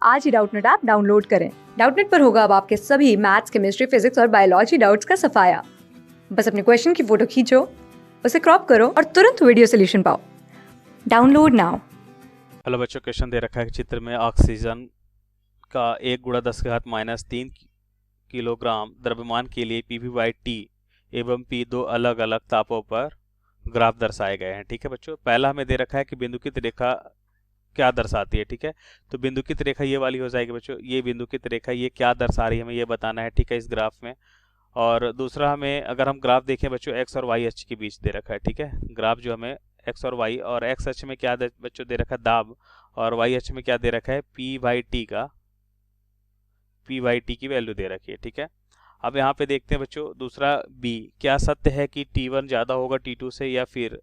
आज ही Doubtnut app download करें। Doubtnut पर होगा अब आपके सभी मैथ्स, केमिस्ट्री, फिजिक्स और बायोलॉजी डाउट्स का सफाया। बस अपने क्वेश्चन की फोटो खींचो, उसे क्रॉप करो और तुरंत वीडियो सोल्यूशन पाओ। Download now. हेलो बच्चों, क्वेश्चन दे रखा है चित्र में ऑक्सीजन का 1 × 10⁻³ किलोग्राम द्रव्यमान के लिए PV/T एवं P दो अलग अलग तापों पर ग्राफ दर्शाए गए हैं। ठीक है बच्चों, पहला हमें दे रखा है कि बिंदुकित रेखा क्या दर्शाती है। ठीक है, तो बिंदुकित रेखा ये वाली हो जाएगी बच्चों। ये बिंदुकित रेखा ये क्या दर्शा रही है हमें ये बताना है। ठीक है, इस ग्राफ में। और दूसरा हमें अगर हम ग्राफ देखें बच्चों, एक्स और वाई अक्ष के बीच दे रखा है। ठीक है, ग्राफ जो हमें एक्स और वाई, और एक्स अक्ष में क्या बच्चों दे रखा है दाब, और वाई अक्ष में क्या दे रखा है P/T की वैल्यू दे रखी है। ठीक है, अब यहाँ पे देखते हैं बच्चों दूसरा बी, क्या सत्य है कि T1 ज्यादा होगा T2 से या फिर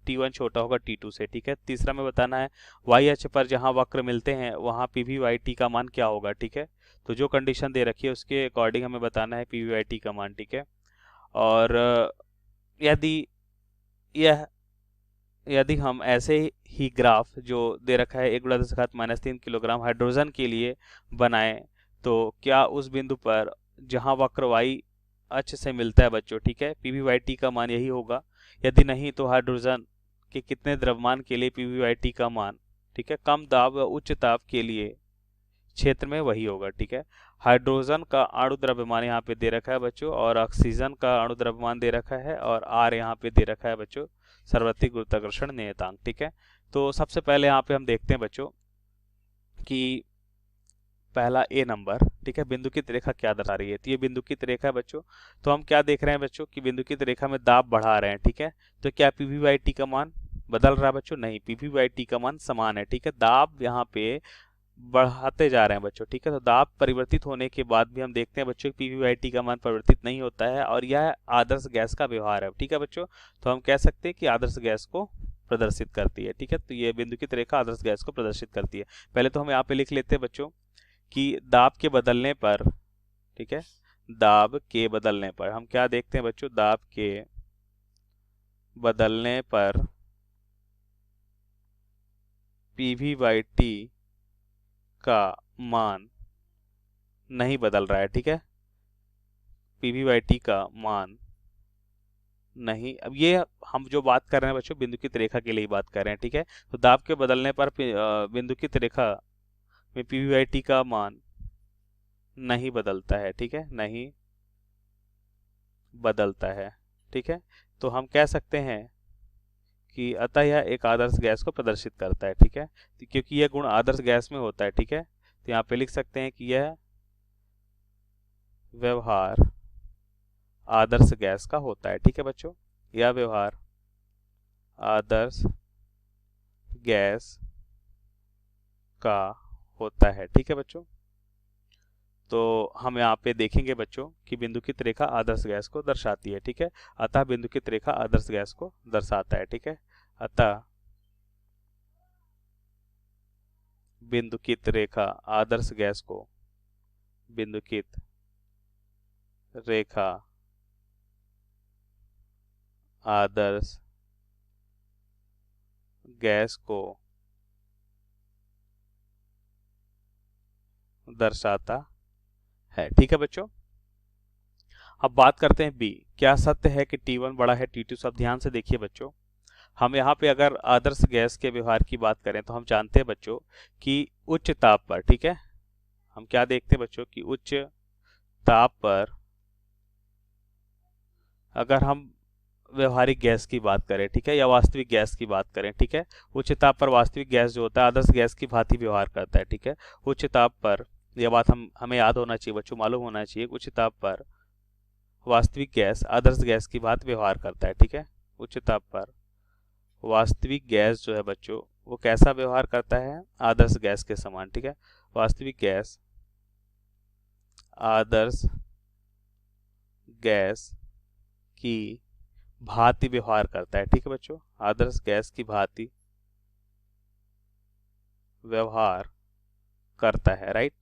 T1 छोटा होगा T2 से। ठीक है, तीसरा में बताना है वाई अक्ष पर जहां वक्र मिलते हैं वहां PV/T का मान क्या होगा। ठीक है, तो जो कंडीशन दे रखी है उसके अकॉर्डिंग हमें बताना है PV/T का मान। ठीक है, और यदि यह यदि हम ऐसे ही ग्राफ जो दे रखा है 1 × 10⁻³ किलोग्राम हाइड्रोजन के लिए बनाएं तो क्या उस बिंदु पर जहां वक्र वाई अक्ष से मिलता है बच्चों, ठीक है, PV/T का मान यही होगा। यदि नहीं तो हाइड्रोजन के कितने द्रव्यमान के लिए PV/T का मान, ठीक है, कम दाब व उच्च ताप के लिए क्षेत्र में वही होगा। ठीक है, हाइड्रोजन का अणु द्रव्यमान यहाँ पे दे रखा है बच्चों, और ऑक्सीजन का अणु द्रव्यमान दे रखा है, और आर यहाँ पे दे रखा है बच्चों सार्वत्रिक गुरुत्वाकर्षण नियतांक। ठीक है, तो सबसे पहले यहाँ पे हम देखते हैं बच्चों कि पहला ए नंबर, ठीक है, बिंदुकित रेखा क्या दर्शा रही है। तो ये बिंदुकित रेखा है बच्चों। तो हम क्या देख रहे हैं बच्चों कि बिंदुकित रेखा में दाब बढ़ा रहे हैं। ठीक है, तो क्या PV/T का मान बदल रहा है बच्चों? नहीं, PV/T का मान समान है। ठीक है, दाब यहाँ पे बढ़ाते जा रहे हैं बच्चों। ठीक है, तो दाब परिवर्तित होने के बाद भी हम देखते हैं बच्चों कि PV/T का मान परिवर्तित नहीं होता है, और यह आदर्श गैस का व्यवहार है। ठीक है बच्चों, तो हम कह सकते हैं कि आदर्श गैस को प्रदर्शित करती है। ठीक है, तो ये बिंदुकित रेखा आदर्श गैस को प्रदर्शित करती है। पहले तो हम यहाँ पे लिख लेते हैं बच्चों कि दाब के बदलने पर, ठीक है, दाब के बदलने पर हम क्या देखते हैं बच्चों, दाब के बदलने पर PV/T का मान नहीं बदल रहा है। ठीक है, PV/T का मान नहीं, अब ये हम जो बात कर रहे हैं बच्चों बिंदुकित रेखा के लिए बात कर रहे हैं। ठीक है, तो दाब के बदलने पर बिंदुकित रेखा में PV/T का मान नहीं बदलता है। ठीक है, नहीं बदलता है। ठीक है, तो हम कह सकते हैं कि अतः यह एक आदर्श गैस को प्रदर्शित करता है। ठीक है, तो क्योंकि यह गुण आदर्श गैस में होता है। ठीक है, तो यहाँ पे लिख सकते हैं कि यह व्यवहार आदर्श गैस का होता है। ठीक है बच्चों, यह व्यवहार आदर्श गैस का होता है। ठीक है बच्चों, तो हम यहाँ पे देखेंगे बच्चों कि बिंदुकित रेखा आदर्श गैस को दर्शाती है। ठीक है, अतः बिंदुकित रेखा आदर्श गैस को दर्शाता है। ठीक है, अतः बिंदुकित रेखा आदर्श गैस को, बिंदुकित रेखा आदर्श गैस को दर्शाता है। ठीक है बच्चों, अब बात करते हैं बी, क्या सत्य है कि T1 बड़ा है T2 से। अब ध्यान से देखिए बच्चों, हम यहाँ पे अगर आदर्श गैस के व्यवहार की बात करें तो हम जानते हैं बच्चों कि उच्च ताप पर, ठीक है, हम क्या देखते हैं बच्चों कि उच्च ताप पर अगर हम व्यवहारिक गैस की बात करें, ठीक है, या वास्तविक गैस की बात करें, ठीक है, उच्च ताप पर वास्तविक गैस जो होता है आदर्श गैस की भांति व्यवहार करता है। ठीक है, उच्च ताप पर, यह बात हमें याद होना चाहिए बच्चों, मालूम होना चाहिए, उच्च ताप पर वास्तविक गैस आदर्श गैस की भांति व्यवहार करता है। ठीक है, उच्च ताप पर वास्तविक गैस जो है बच्चों वो कैसा व्यवहार करता है, आदर्श गैस के समान। ठीक है, वास्तविक गैस आदर्श गैस की भांति व्यवहार करता है। ठीक है बच्चों, आदर्श गैस की भांति व्यवहार करता है, राइट।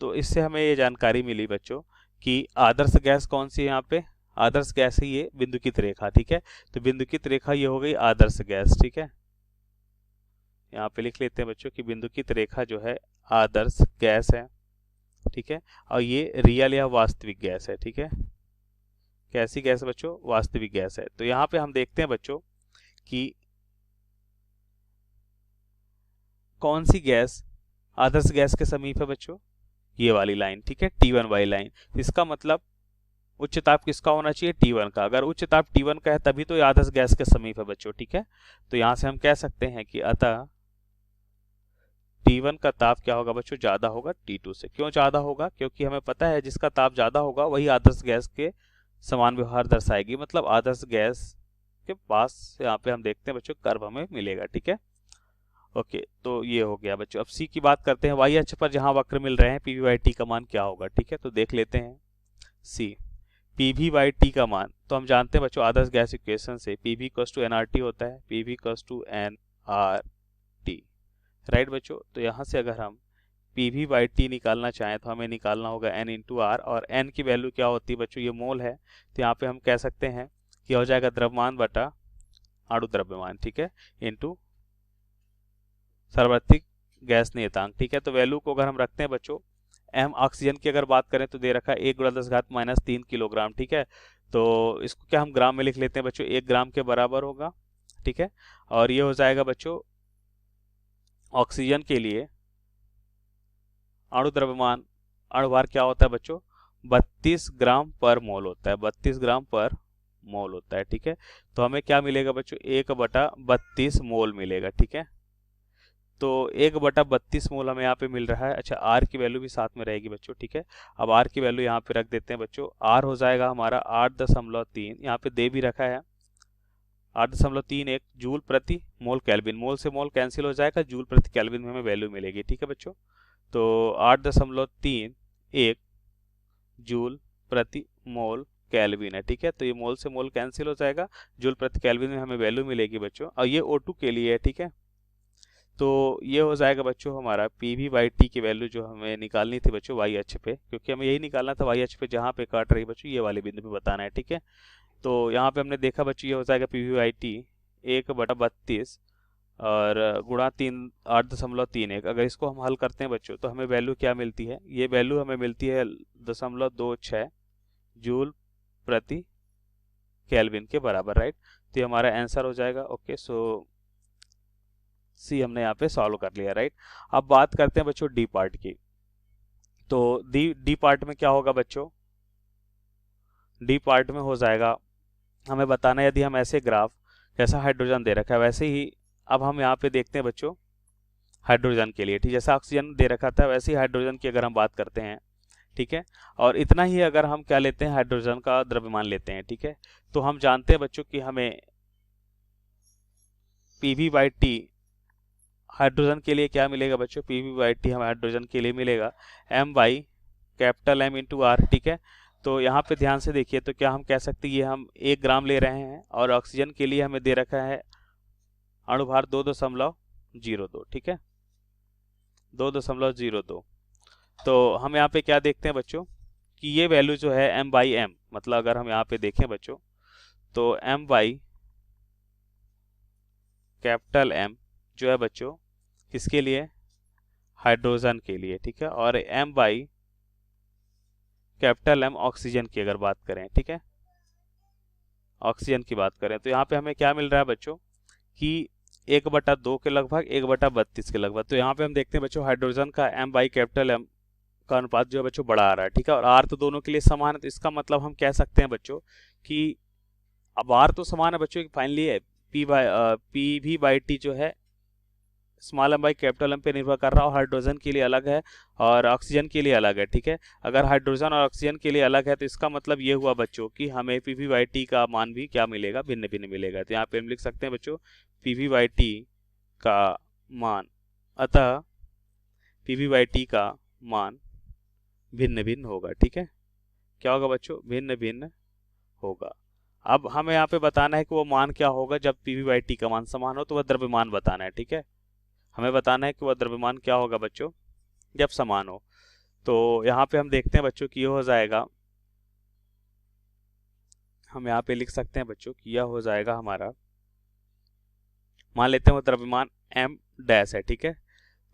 तो इससे हमें ये जानकारी मिली बच्चों कि आदर्श गैस कौन सी है, यहाँ पे आदर्श गैस है ये बिंदुकित रेखा। ठीक है, तो बिंदुकित रेखा ये हो गई आदर्श गैस। ठीक है, यहाँ पे लिख लेते हैं बच्चों कि बिंदुकित रेखा जो है आदर्श गैस है, ठीक है, और ये रियल या वास्तविक गैस है, ठीक है। कैसी गैस है बच्चों? वास्तविक गैस है। तो यहाँ पे हम देखते हैं बच्चों कि कौन सी गैस आदर्श गैस के समीप है बच्चों? ये वाली लाइन, ठीक है, T1 वाली लाइन। इसका मतलब उच्च ताप किसका होना चाहिए? T1 का। अगर उच्च ताप T1 का है तभी तो ये आदर्श गैस के समीप है बच्चों, ठीक है। तो यहाँ से हम कह सकते हैं कि अतः T1 का ताप क्या होगा बच्चों? ज्यादा होगा T2 से। क्यों ज्यादा होगा? क्योंकि हमें पता है जिसका ताप ज्यादा होगा वही आदर्श गैस के समान व्यवहार दर्शाएगी, मतलब आदर्श गैस के पास यहाँ पे हम देखते हैं बच्चों कर्व हमें मिलेगा, ठीक है। ओके, तो ये हो गया बच्चों। अब सी की बात करते हैं। वाई अक्ष पर जहां वक्र मिल रहे हैं पीवी बाई टी का मान क्या होगा, ठीक है। तो देख लेते हैं सी, पीवी बाई टी का मान तो हम जानते हैं बच्चों आदर्श गैस इक्वेशन से पीवी इक्वल्स टू एनआरटी होता है, PV equals to NRT, right बच्चों। तो यहाँ से अगर हम पीवी बाई टी निकालना चाहें तो हमें निकालना होगा एन इंटू आर, और एन की वैल्यू क्या होती है बच्चों? ये मोल है। तो यहाँ पे हम कह सकते हैं कि हो जाएगा द्रव्यमान बटा अणु द्रव्यमान, ठीक है, इंटू सार्वत्रिक गैस नियतांक, ठीक है। तो वैल्यू को अगर हम रखते हैं बच्चों, एम ऑक्सीजन की अगर बात करें तो दे रखा है 1×10⁻³ किलोग्राम, ठीक है। तो इसको क्या हम ग्राम में लिख लेते हैं बच्चों? 1 ग्राम के बराबर होगा, ठीक है। और ये हो जाएगा बच्चों ऑक्सीजन के लिए अणु द्रव्यमान, अणुभार क्या होता है बच्चों? 32 ग्राम पर मोल होता है, 32 ग्राम पर मोल होता है, ठीक है। तो हमें क्या मिलेगा बच्चों? 1/32 मोल मिलेगा, ठीक है। तो 1/32 मोल हमें यहाँ पे मिल रहा है। अच्छा, आर की वैल्यू भी साथ में रहेगी बच्चों, ठीक है। अब आर की वैल्यू यहाँ पे रख देते हैं बच्चों। आर हो जाएगा हमारा 8.3, यहाँ पे दे भी रखा है 8.31 जूल प्रति मोल केल्विन। मोल से मोल कैंसिल हो जाएगा, जूल प्रति केल्विन में हमें वैल्यू मिलेगी, ठीक है बच्चों। तो 8.31 जूल प्रति मोल केल्विन है, ठीक है। तो ये मोल से मोल कैंसिल हो जाएगा, जूल प्रति केल्विन में हमें वैल्यू मिलेगी बच्चों। और ये O2 के लिए है, ठीक है। तो ये हो जाएगा बच्चों हमारा पीवी बाई टी की वैल्यू जो हमें निकालनी थी बच्चों वाई अक्ष पे, क्योंकि हमें यही निकालना था वाई अक्ष पे जहाँ पे काट रही बच्चों ये वाले बिंदु पे बताना है, ठीक है। तो यहाँ पे हमने देखा बच्चों ये हो जाएगा पीवी बाई टी 1/32 और गुणा 8.31। अगर इसको हम हल करते हैं बच्चों तो हमें वैल्यू क्या मिलती है? ये वैल्यू हमें मिलती है 0.26 जूल प्रति केल्विन के बराबर, राइट। तो ये हमारा आंसर हो जाएगा। ओके, सो सी हमने यहाँ पे सॉल्व कर लिया, राइट। अब बात करते हैं बच्चों डी पार्ट की। तो डी पार्ट में क्या होगा बच्चों? डी पार्ट में हो जाएगा हमें बताना है, यदि हम ऐसे ग्राफ जैसा हाइड्रोजन दे रखा है वैसे ही अब हम यहाँ पे देखते हैं बच्चों हाइड्रोजन के लिए, ठीक, जैसा ऑक्सीजन दे रखा था वैसे ही हाइड्रोजन की अगर हम बात करते हैं, ठीक है। और इतना ही अगर हम क्या लेते हैं? हाइड्रोजन का द्रव्यमान लेते हैं, ठीक है। तो हम जानते हैं बच्चों कि हमें पीवी बाई टी हाइड्रोजन के लिए क्या मिलेगा बच्चों? पीवी बाई टी हमें हाइड्रोजन के लिए मिलेगा M इंटू आर, ठीक है। तो यहाँ पे ध्यान से देखिए, तो क्या हम कह सकते हैं ये हम 1 ग्राम ले रहे हैं और ऑक्सीजन के लिए हमें दे रखा है अणुभार 2.02, ठीक है, 2.02। तो हम यहाँ पे क्या देखते हैं बच्चों कि ये वैल्यू जो है M/M, मतलब अगर हम यहाँ पे देखें बच्चों तो M जो है बच्चों किसके लिए? हाइड्रोजन के लिए, ठीक है। और M ऑक्सीजन की अगर बात करें, ठीक है, ऑक्सीजन की बात करें तो यहाँ पे हमें क्या मिल रहा है बच्चों कि 1/2 के लगभग, 1/32 के लगभग। तो यहाँ पे हम देखते हैं बच्चों हाइड्रोजन का M का अनुपात जो है बच्चों बड़ा आ रहा है, ठीक है। और R तो दोनों के लिए समान है, तो इसका मतलब हम कह सकते हैं बच्चों कि अब R तो समान है बच्चों, फाइनली है पीवी बाई टी जो है small M by capital M पे निर्भर कर रहा है, और हाइड्रोजन के लिए अलग है और ऑक्सीजन के लिए अलग है, ठीक है। अगर हाइड्रोजन और ऑक्सीजन के लिए अलग है तो इसका मतलब ये हुआ बच्चों कि हमें पीवी बाई टी का मान भी क्या मिलेगा? भिन्न भिन्न मिलेगा। तो यहाँ पे हम लिख सकते हैं बच्चों पीवी बाई टी का मान, अतः पीवी बाई टी का मान भिन्न भिन्न होगा, ठीक है। क्या होगा बच्चों? भिन्न भिन्न होगा। अब हमें यहाँ पे बताना है कि वो मान क्या होगा जब पीवी बाई टी का मान समान हो, तो वह द्रव्यमान बताना है, ठीक है। हमें बताना है कि वह द्रव्यमान क्या होगा बच्चों जब समान हो। तो यहाँ पे हम देखते हैं बच्चों कि यह हो जाएगा, हम यहाँ पे लिख सकते हैं बच्चों कि यह हो जाएगा हमारा, मान लेते हैं वो द्रव्यमान M डैश है, ठीक है।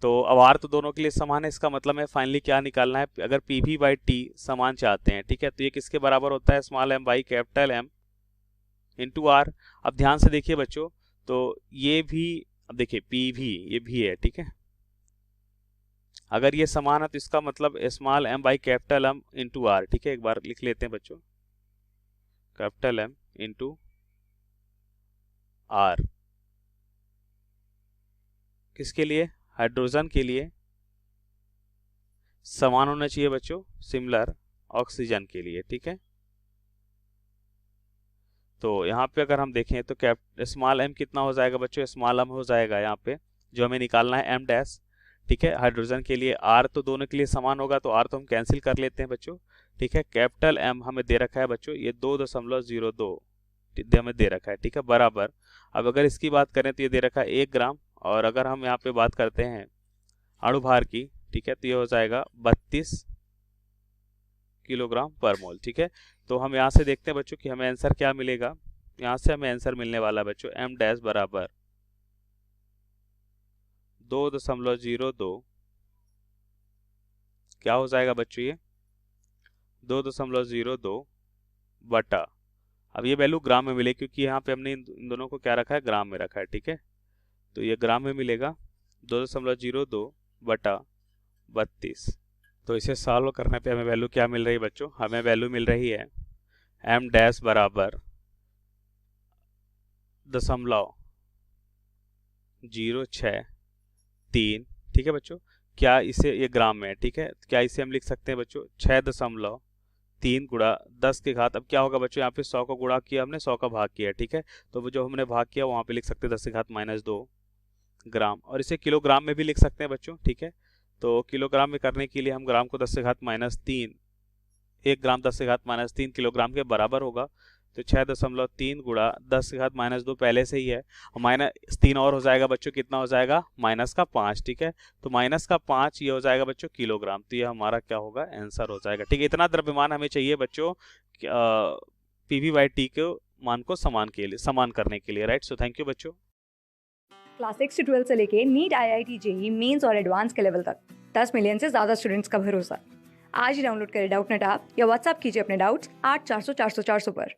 तो अब आर तो दोनों के लिए समान है, इसका मतलब है फाइनली क्या निकालना है, अगर पी वी बाई टी समान चाहते हैं, ठीक है, तो ये किसके बराबर होता है, small M by capital M into R. अब ध्यान से देखिए बच्चों, तो ये भी, अब देखिए पी भी, ये भी है, ठीक है, अगर ये समान है तो इसका मतलब small M by capital M into R, ठीक है, एक बार लिख लेते हैं बच्चों, कैपिटल एम इंटू आर, किसके लिए, हाइड्रोजन के लिए समान होना चाहिए बच्चों, सिमिलर ऑक्सीजन के लिए, ठीक है। तो यहाँ पे अगर हम देखें तो कैप स्मॉल एम कितना हो जाएगा बच्चों, स्मॉल एम हो जाएगा यहाँ पे जो हमें निकालना है एम डैश, ठीक है, हाइड्रोजन के लिए आर तो दोनों के लिए समान होगा, तो आर तो हम कैंसिल कर लेते हैं बच्चों, ठीक है। कैपिटल एम हमें दे रखा है बच्चों, ये 2.02 हमें दे रखा है, ठीक है, बराबर। अब अगर इसकी बात करें तो ये दे रखा है 1 ग्राम, और अगर हम यहाँ पे बात करते हैं अणुभार की, ठीक है, तो ये हो जाएगा 32 किलोग्राम पर मोल, ठीक है। तो हम यहाँ से देखते हैं बच्चों कि हमें आंसर क्या मिलेगा, यहाँ से हमें आंसर मिलने वाला है बच्चों एम डैश बराबर 2.02, क्या हो जाएगा बच्चों, ये 2.02 बटा, अब ये वैल्यू ग्राम में मिले क्योंकि यहाँ पे हमने इन दोनों को क्या रखा है, ग्राम में रखा है, ठीक है, तो ये ग्राम में मिलेगा 2.02 बटा 32। तो इसे सॉल्व करने पे हमें वैल्यू क्या मिल रही है बच्चों, हमें वैल्यू मिल रही है एम डैश बराबर 0.063, ठीक है बच्चों, क्या इसे, ये ग्राम में है, ठीक है, क्या इसे हम लिख सकते हैं बच्चों 6.3 गुणा 10 की घात, अब क्या होगा बच्चों, यहाँ पे 100 का गुणा किया हमने, 100 का भाग किया, ठीक है, तो वो जो हमने भाग किया वहाँ पे लिख सकते हैं 10 की घात -2 ग्राम, और इसे किलोग्राम में भी लिख सकते हैं बच्चों, ठीक है। तो किलोग्राम में करने के लिए हम ग्राम को 10 से घात -3, 1 ग्राम 10 से घात -3 किलोग्राम के बराबर होगा, तो 6.3 गुणा 10 से घात -2 पहले से ही है, -3 और हो जाएगा बच्चों, कितना हो जाएगा -5, ठीक है, तो -5 ये हो जाएगा बच्चों किलोग्राम, तो ये हमारा क्या होगा, आंसर हो जाएगा, ठीक है। इतना द्रव्यमान हमें चाहिए बच्चों पीवी बाई टी के मान को समान करने के लिए, राइट। सो थैंक यू बच्चों। क्लास 6 से 12 से लेके नीट, IIT, जेईई मेंस और एडवांस के लेवल तक 10 मिलियन से ज़्यादा स्टूडेंट्स का भरोसा। आज ही डाउनलोड करें डाउटनेट ऐप या व्हाट्सएप कीजिए अपने डाउट्स 8400 400 400 पर।